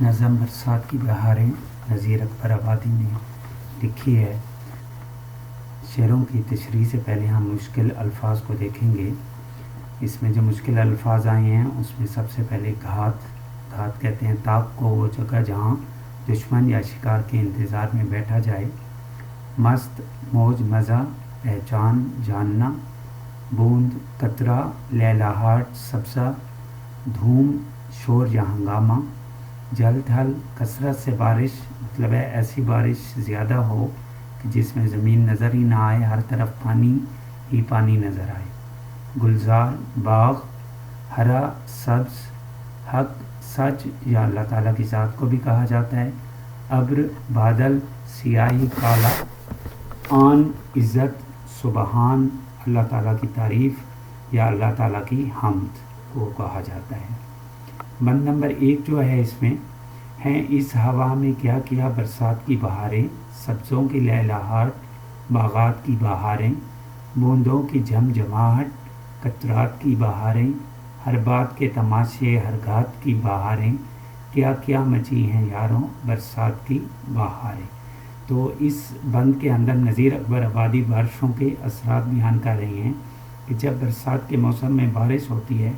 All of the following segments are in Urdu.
نظم برسات کی بہاریں نذیر اکبر آبادی نے لکھی ہے۔ شعروں کی تشریح سے پہلے ہم مشکل الفاظ کو دیکھیں گے۔ اس میں جو مشکل الفاظ آئے ہیں اس میں سب سے پہلے گھات کہتے ہیں طاق کو، وہ جگہ جہاں دشمن یا شکار کے انتظار میں بیٹھا جائے۔ مست، موج، مزہ، پہچان، جاننا۔ بوند، قطرہ، لہلہاٹ، سبزہ۔ دھوم، شور یا ہنگامہ۔ جل تھل، کثرت سے بارش، مطلب ہے ایسی بارش زیادہ ہو کہ جس میں زمین نظر ہی نہ آئے، ہر طرف پانی ہی پانی نظر آئے۔ گلزار، باغ۔ ہرا، سبز۔ حق، سچ یا اللہ تعالیٰ کی ذات کو بھی کہا جاتا ہے۔ ابر، بادل، سیاہی، کالا۔ آن، عزت، سبحان، اللہ تعالیٰ کی تعریف یا اللہ تعالیٰ کی حمد کو کہا جاتا ہے۔ بند نمبر 1 جو ہے اس میں ہیں اس ہوا میں کیا کیا برسات کی بہاریں، سبزوں کی لہلہاٹ، باغات کی بہاریں، بوندوں کی جھم جھماہٹ، قطرات کی بہاریں، ہر بات کے تماشے، ہر گھات کی بہاریں، کیا کیا مچی ہیں یاروں برسات کی بہاریں۔ تو اس بند کے اندر نذیر اکبر آبادی بارشوں کے اثرات بیان کر رہے ہیں کہ جب برسات کے موسم میں بارش ہوتی ہے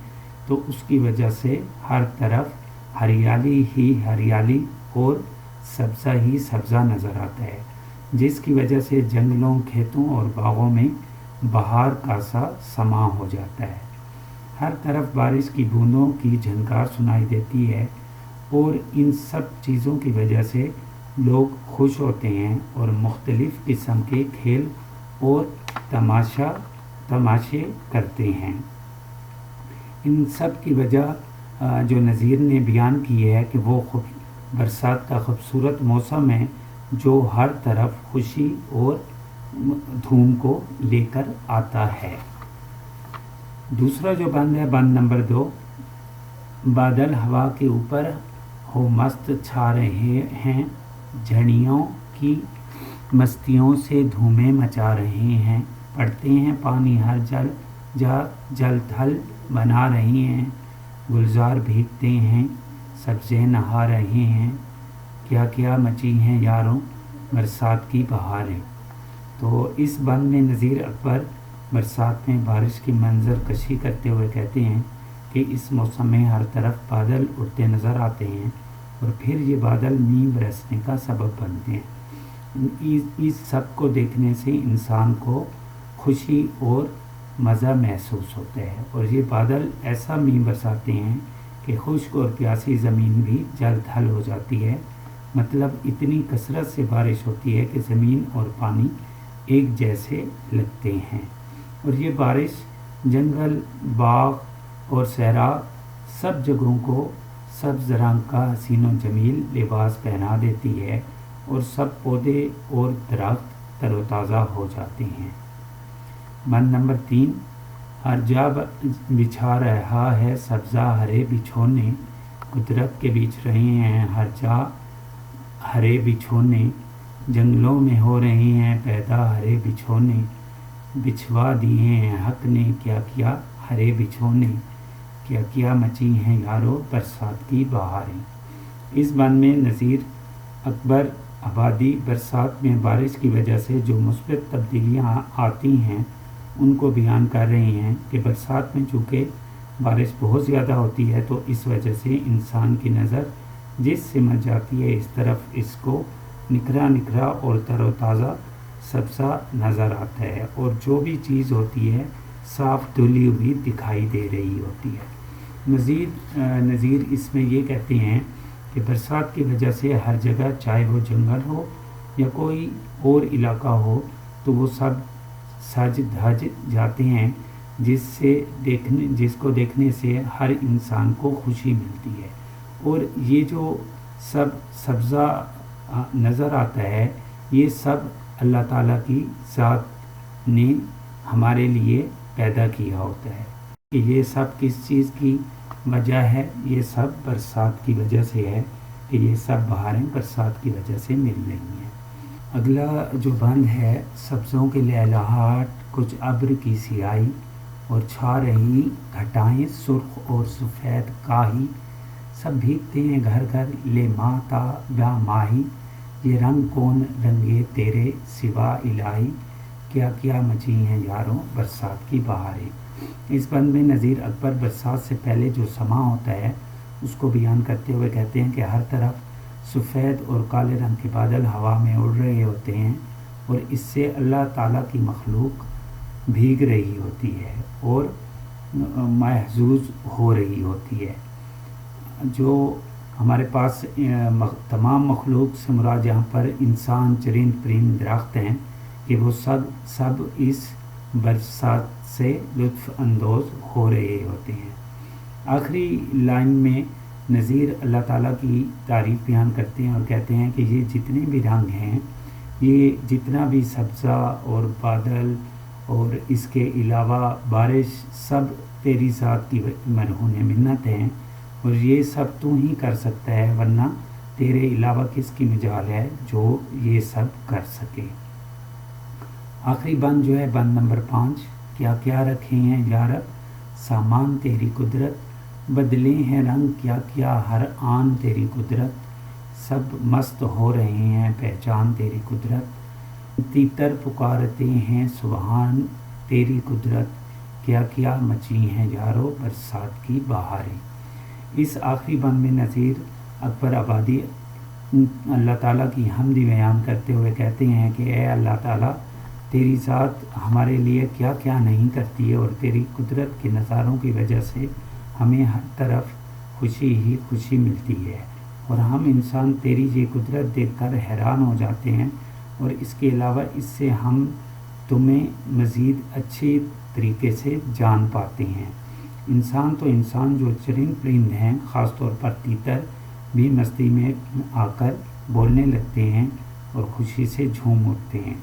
تو اس کی وجہ سے ہر طرف ہریالی ہی ہریالی اور سبزہ ہی سبزہ نظر آتا ہے، جس کی وجہ سے جنگلوں، کھیتوں اور باغوں میں بہار کا سا سماں ہو جاتا ہے۔ ہر طرف بارش کی بوندوں کی جھنکار سنائی دیتی ہے اور ان سب چیزوں کی وجہ سے لوگ خوش ہوتے ہیں اور مختلف قسم کے کھیل اور تماشے کرتے ہیں۔ ان سب کی وجہ جو نذیر نے بیان کی ہے کہ وہ برسات کا خوبصورت موسم ہے جو ہر طرف خوشی اور دھوم کو لے کر آتا ہے۔ دوسرا جو بند ہے بند نمبر 2، بادل ہوا کے اوپر ہو مست چھا رہے ہیں، جھڑیوں کی مستیوں سے دھومیں مچا رہے ہیں، پڑتے ہیں پانی ہر جل تھل بنا رہے ہیں، گلزار بھیگتے ہیں، سبزے نہا رہے ہیں، کیا کیا مچی ہیں یاروں برسات کی بہاریں۔ تو اس بند میں نذیر اکبر برسات میں بارش کی منظر کشی کرتے ہوئے کہتے ہیں کہ اس موسم میں ہر طرف بادل اڑتے نظر آتے ہیں اور پھر یہ بادل مینہ برسنے کا سبب بنتے ہیں۔ اس سب کو دیکھنے سے انسان کو خوشی اور مزہ محسوس ہوتا ہے اور یہ بادل ایسا مینہ برساتے ہیں کہ خشک اور پیاسی زمین بھی جل تھل ہو جاتی ہے، مطلب اتنی کثرت سے بارش ہوتی ہے کہ زمین اور پانی ایک جیسے لگتے ہیں، اور یہ بارش جنگل، باغ اور صحرا سب جگہوں کو سبز رنگ کا حسین و جمیل لباس پہنا دیتی ہے اور سب پودے اور درخت تر و تازہ ہو جاتے ہیں۔ بند نمبر 3، ہر جا بچھا رہا ہے سبزہ ہرے بچھونے، قدرت کے بیچ رہے ہیں ہر جا ہرے بچھونے، جنگلوں میں ہو رہے ہیں پیدا ہرے بچھونے، بچھوا دیے ہیں حق نے کیا کیا ہرے بچھونے، کیا کیا مچی ہیں یارو برسات کی بہاریں۔ اس بند میں نذیر اکبر آبادی برسات میں بارش کی وجہ سے جو مثبت تبدیلیاں آتی ہیں ان کو بیان کر رہے ہیں کہ برسات میں چونکہ بارش بہت زیادہ ہوتی ہے تو اس وجہ سے انسان کی نظر جس سمت جاتی ہے اس طرف اس کو نکھرا نکھرا اور تر و تازہ سبزہ نظر آتا ہے اور جو بھی چیز ہوتی ہے صاف دھلی ہوئی دکھائی دے رہی ہوتی ہے۔ نذیر اس میں یہ کہتے ہیں کہ برسات کی وجہ سے ہر جگہ چاہے وہ جنگل ہو یا کوئی اور علاقہ ہو تو وہ سب سج دھج جاتے ہیں، جس کو دیکھنے سے ہر انسان کو خوشی ملتی ہے، اور یہ جو سب سبزہ نظر آتا ہے یہ سب اللہ تعالیٰ کی ذات نے ہمارے لیے پیدا کیا ہوتا ہے کہ یہ سب کس چیز کی وجہ ہے، یہ سب برسات کی وجہ سے ہے کہ یہ سب بہاریں برسات کی وجہ سے مل رہی ہیں۔ اگلا جو بند ہے، سبزوں کے لہلہاٹ، کچھ ابر کی سیاہی اور چھا رہی گھٹائیں، سرخ اور سفید کاہی، سب بھیگتے ہیں گھر گھر لے ماں تا یا ماہی، یہ رنگ کون رنگے تیرے سوا الہی، کیا کیا مچی ہیں یاروں برسات کی بہاریں۔ اس بند میں نذیر اکبر برسات سے پہلے جو سما ہوتا ہے اس کو بیان کرتے ہوئے کہتے ہیں کہ ہر طرف سفید اور کالے رنگ کے بادل ہوا میں اڑ رہے ہوتے ہیں، اور اس سے اللہ تعالیٰ کی مخلوق بھیگ رہی ہوتی ہے اور محظوظ ہو رہی ہوتی ہے۔ جو ہمارے پاس تمام مخلوق سے مراد جہاں پر انسان، چرند پرند، درخت ہیں، کہ وہ سب اس برسات سے لطف اندوز ہو رہے ہوتے ہیں۔ آخری لائن میں نذیر اللہ تعالیٰ کی تعریف بیان کرتے ہیں اور کہتے ہیں کہ یہ جتنے بھی رنگ ہیں، یہ جتنا بھی سبزہ اور بادل اور اس کے علاوہ بارش، سب تیری ذات کی مرہون منت ہیں، اور یہ سب تو ہی کر سکتا ہے، ورنہ تیرے علاوہ کس کی مجال ہے جو یہ سب کر سکے۔ آخری بند جو ہے بند نمبر 5، کیا کیا رکھے ہیں یا رب سامان تیری قدرت، بدلے ہیں رنگ کیا کیا ہر آن تیری قدرت، سب مست ہو رہے ہیں پہچان تیری قدرت، تیتر پکارتے ہیں سبحان تیری قدرت، کیا کیا مچی ہیں یارو برسات کی بہاریں۔ اس آخری بند میں نذیر اکبر آبادی اللہ تعالیٰ کی حمدی بیان کرتے ہوئے کہتے ہیں کہ اے اللہ تعالیٰ، تیری ذات ہمارے لیے کیا کیا نہیں کرتی ہے، اور تیری قدرت کے نظاروں کی وجہ سے ہمیں ہر طرف خوشی ہی خوشی ملتی ہے، اور ہم انسان تیری یہ قدرت دیکھ کر حیران ہو جاتے ہیں، اور اس کے علاوہ اس سے ہم تمہیں مزید اچھے طریقے سے جان پاتے ہیں۔ انسان تو انسان، جو چرند پرند ہیں، خاص طور پر تیتر بھی مستی میں آ کر بولنے لگتے ہیں اور خوشی سے جھوم اٹھتے ہیں۔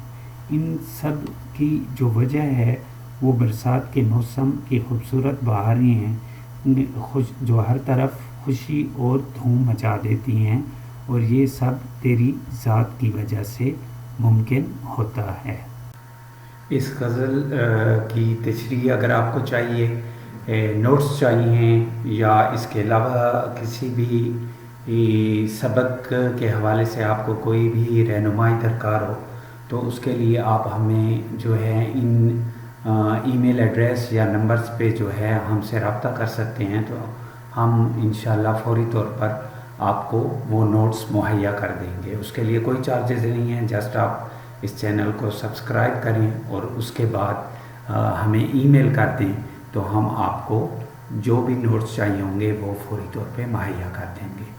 ان سب کی جو وجہ ہے وہ برسات کے موسم کی خوبصورت بہاریں ہیں، جو ہر طرف خوشی اور دھوم مچا دیتی ہیں، اور یہ سب تیری ذات کی وجہ سے ممکن ہوتا ہے۔ اس غزل کی تشریح اگر آپ کو چاہیے، نوٹس چاہیے، یا اس کے علاوہ کسی بھی سبق کے حوالے سے آپ کو کوئی بھی رہنمائی درکار ہو، تو اس کے لیے آپ ہمیں جو ہے ان ای میل ایڈریس یا نمبرز پہ جو ہے ہم سے رابطہ کر سکتے ہیں، تو ہم انشاءاللہ فوری طور پر آپ کو وہ نوٹس مہیا کر دیں گے۔ اس کے لیے کوئی چارجز نہیں ہیں، جسٹ آپ اس چینل کو سبسکرائب کریں اور اس کے بعد ہمیں ای میل کر دیں، تو ہم آپ کو جو بھی نوٹس چاہیے ہوں گے وہ فوری طور پہ مہیا کر دیں گے۔